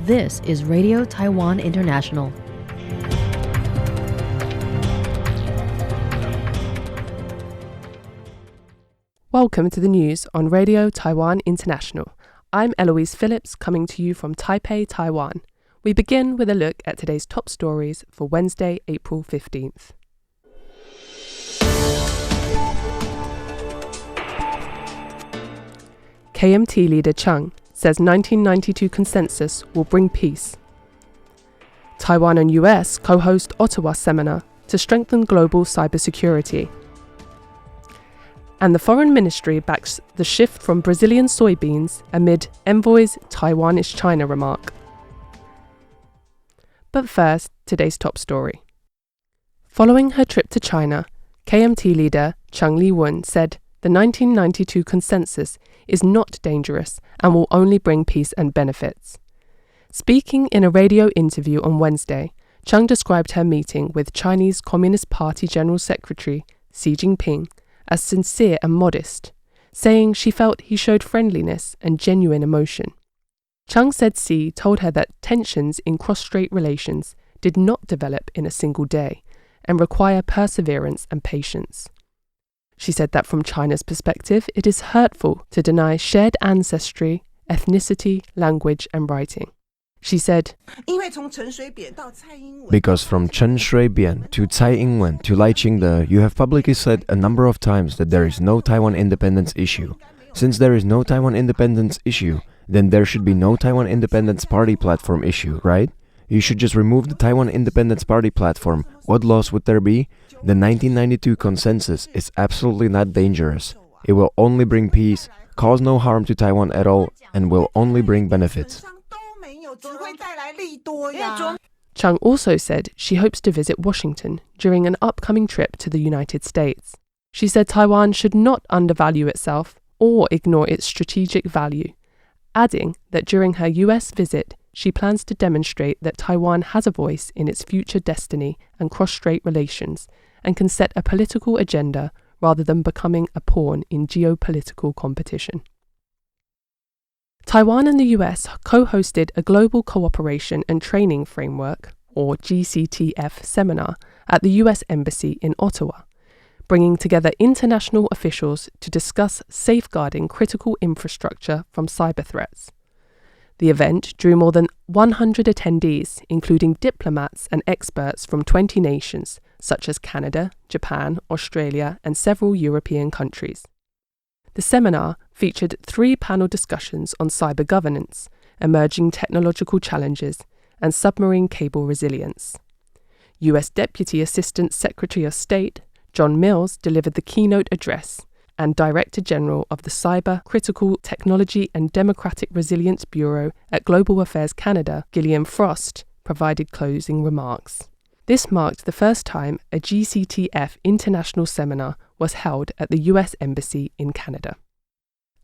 This is Radio Taiwan International. Welcome to the news on Radio Taiwan International. I'm Eloise Phillips, coming to you from Taipei, Taiwan. We begin with a look at today's top stories for Wednesday, April 15th. KMT leader Cheng says 1992 consensus will bring peace. Taiwan and US co-host Ottawa seminar to strengthen global cybersecurity. And the Foreign Ministry backs the shift from Brazilian soybeans amid envoy's Taiwan is China remark. But first, today's top story. Following her trip to China, KMT leader Cheng Li-wun said the 1992 consensus is not dangerous and will only bring peace and benefits. Speaking in a radio interview on Wednesday, Cheng described her meeting with Chinese Communist Party General Secretary Xi Jinping as sincere and modest, saying she felt he showed friendliness and genuine emotion. Cheng said Xi told her that tensions in cross-strait relations did not develop in a single day and require perseverance and patience. She said that from China's perspective, it is hurtful to deny shared ancestry, ethnicity, language, and writing. She said, because from Chen Shui-bian to Tsai Ing-wen to Lai Ching-de, you have publicly said a number of times that there is no Taiwan independence issue. Since there is no Taiwan independence issue, then there should be no Taiwan Independence Party platform issue, right? You should just remove the Taiwan Independence Party platform. What loss would there be? The 1992 consensus is absolutely not dangerous. It will only bring peace, cause no harm to Taiwan at all, and will only bring benefits. Cheng also said she hopes to visit Washington during an upcoming trip to the United States. She said Taiwan should not undervalue itself or ignore its strategic value, adding that during her US visit, she plans to demonstrate that Taiwan has a voice in its future destiny and cross-strait relations and can set a political agenda rather than becoming a pawn in geopolitical competition. Taiwan and the US co-hosted a Global Cooperation and Training Framework, or GCTF, seminar at the US Embassy in Ottawa, bringing together international officials to discuss safeguarding critical infrastructure from cyber threats. The event drew more than 100 attendees, including diplomats and experts from 20 nations, such as Canada, Japan, Australia, and several European countries. The seminar featured 3 panel discussions on cyber governance, emerging technological challenges, and submarine cable resilience. US Deputy Assistant Secretary of State John Mills delivered the keynote address, and Director General of the Cyber Critical Technology and Democratic Resilience Bureau at Global Affairs Canada, Gillian Frost, provided closing remarks. This marked the first time a GCTF international seminar was held at the US Embassy in Canada.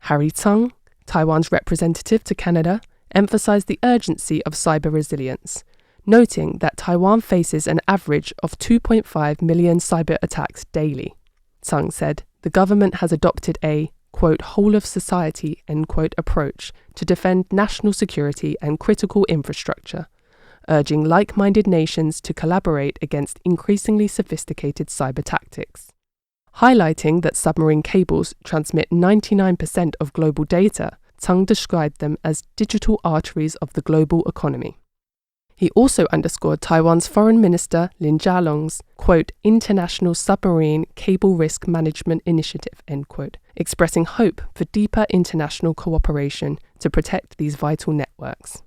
Harry Tsang, Taiwan's representative to Canada, emphasized the urgency of cyber resilience, noting that Taiwan faces an average of 2.5 million cyber attacks daily. Tsang said the government has adopted a, quote, whole-of-society, end quote, approach to defend national security and critical infrastructure, urging like-minded nations to collaborate against increasingly sophisticated cyber tactics. Highlighting that submarine cables transmit 99% of global data, Tsang described them as digital arteries of the global economy. He also underscored Taiwan's Foreign Minister Lin Jialong's, quote, International Submarine Cable Risk Management Initiative, end quote, expressing hope for deeper international cooperation to protect these vital networks.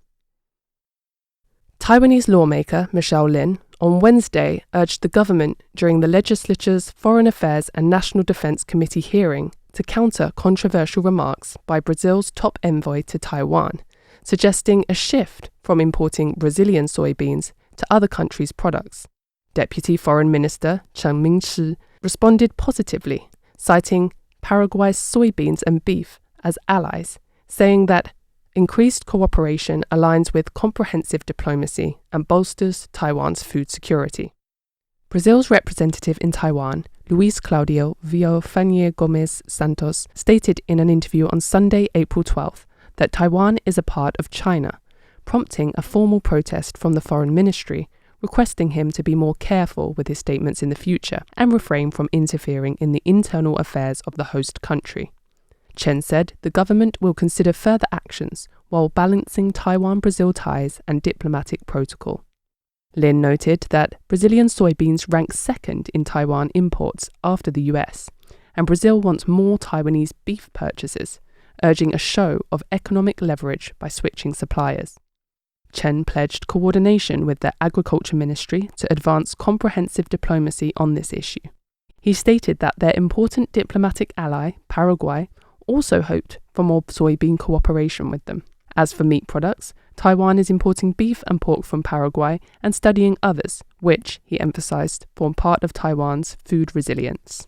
Taiwanese lawmaker Michelle Lin on Wednesday urged the government during the legislature's Foreign Affairs and National Defense Committee hearing to counter controversial remarks by Brazil's top envoy to Taiwan, suggesting a shift from importing Brazilian soybeans to other countries' products. Deputy Foreign Minister Chen Ming-chi responded positively, citing Paraguay's soybeans and beef as allies, saying that increased cooperation aligns with comprehensive diplomacy and bolsters Taiwan's food security. Brazil's representative in Taiwan, Luis Claudio Villafañe Gomes Santos, stated in an interview on Sunday, April 12th, that Taiwan is a part of China, prompting a formal protest from the Foreign Ministry, requesting him to be more careful with his statements in the future and refrain from interfering in the internal affairs of the host country. Chen said the government will consider further actions while balancing Taiwan-Brazil ties and diplomatic protocol. Lin noted that Brazilian soybeans rank second in Taiwan imports after the US, and Brazil wants more Taiwanese beef purchases, urging a show of economic leverage by switching suppliers. Chen pledged coordination with the Agriculture Ministry to advance comprehensive diplomacy on this issue. He stated that their important diplomatic ally, Paraguay, also hoped for more soybean cooperation with them. As for meat products, Taiwan is importing beef and pork from Paraguay and studying others, which, he emphasized, form part of Taiwan's food resilience.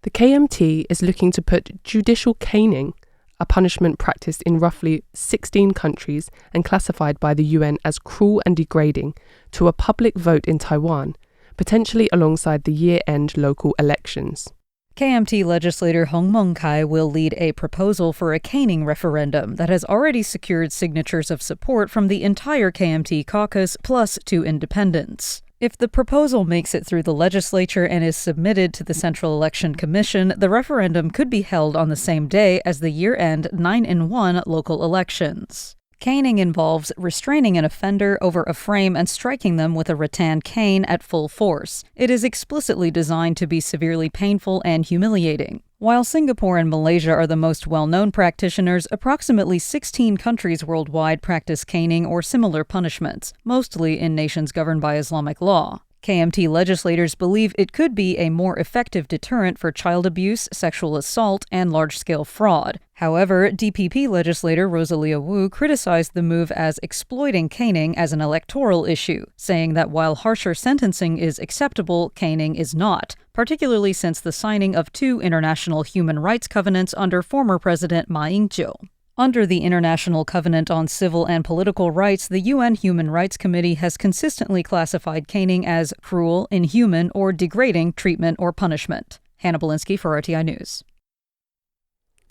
The KMT is looking to put judicial caning, a punishment practiced in roughly 16 countries and classified by the UN as cruel and degrading, to a public vote in Taiwan, potentially alongside the year-end local elections. KMT legislator Hong Meng-kai will lead a proposal for a caning referendum that has already secured signatures of support from the entire KMT caucus plus 2 independents. If the proposal makes it through the legislature and is submitted to the Central Election Commission, the referendum could be held on the same day as the year-end 9-in-1 local elections. Caning involves restraining an offender over a frame and striking them with a rattan cane at full force. It is explicitly designed to be severely painful and humiliating. While Singapore and Malaysia are the most well-known practitioners, approximately 16 countries worldwide practice caning or similar punishments, mostly in nations governed by Islamic law. KMT legislators believe it could be a more effective deterrent for child abuse, sexual assault, and large-scale fraud. However, DPP legislator Rosalia Wu criticized the move as exploiting caning as an electoral issue, saying that while harsher sentencing is acceptable, caning is not, particularly since the signing of 2 international human rights covenants under former President Ma Ying-jeou. Under the International Covenant on Civil and Political Rights, the UN Human Rights Committee has consistently classified caning as cruel, inhuman, or degrading treatment or punishment. Hannah Belinsky for RTI News.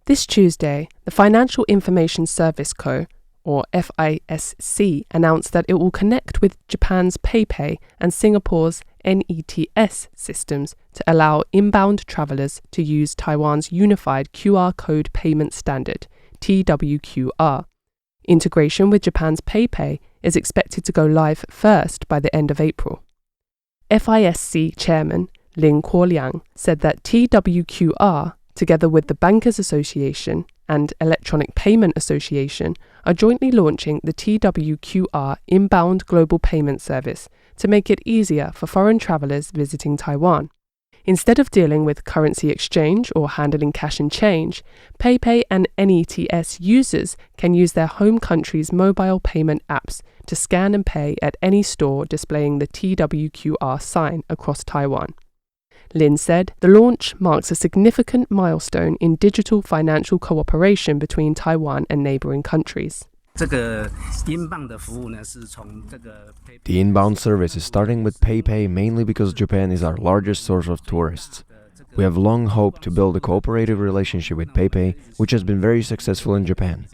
This Tuesday, the Financial Information Service Co., or FISC, announced that it will connect with Japan's PayPay and Singapore's NETS systems to allow inbound travelers to use Taiwan's Unified QR Code Payment Standard, TWQR. Integration with Japan's PayPay is expected to go live first by the end of April. FISC Chairman Lin Kuo-liang said that TWQR, together with the Bankers Association and Electronic Payment Association, are jointly launching the TWQR Inbound Global Payment Service to make it easier for foreign travelers visiting Taiwan. Instead of dealing with currency exchange or handling cash and change, PayPay and NETS users can use their home country's mobile payment apps to scan and pay at any store displaying the TWQR sign across Taiwan. Lin said the launch marks a significant milestone in digital financial cooperation between Taiwan and neighboring countries. The inbound service is starting with PayPay mainly because Japan is our largest source of tourists. We have long hoped to build a cooperative relationship with PayPay, which has been very successful in Japan.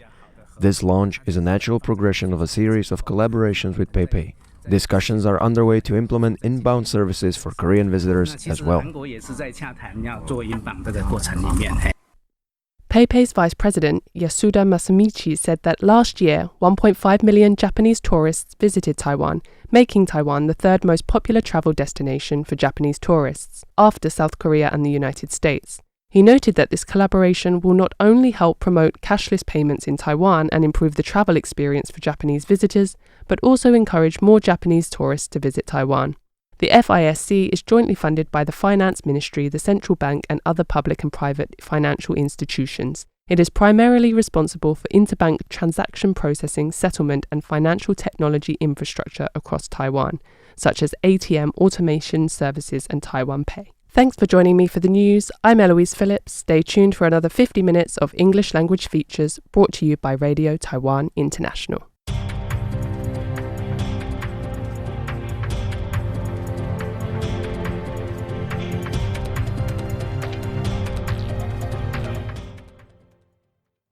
This launch is a natural progression of a series of collaborations with PayPay. Discussions are underway to implement inbound services for Korean visitors as well. PayPay's Vice President Yasuda Masamichi said that last year, 1.5 million Japanese tourists visited Taiwan, making Taiwan the 3rd most popular travel destination for Japanese tourists, after South Korea and the United States. He noted that this collaboration will not only help promote cashless payments in Taiwan and improve the travel experience for Japanese visitors, but also encourage more Japanese tourists to visit Taiwan. The FISC is jointly funded by the Finance Ministry, the Central Bank, and other public and private financial institutions. It is primarily responsible for interbank transaction processing, settlement, and financial technology infrastructure across Taiwan, such as ATM automation services and Taiwan Pay. Thanks for joining me for the news. I'm Eloise Phillips. Stay tuned for another 50 minutes of English language features brought to you by Radio Taiwan International.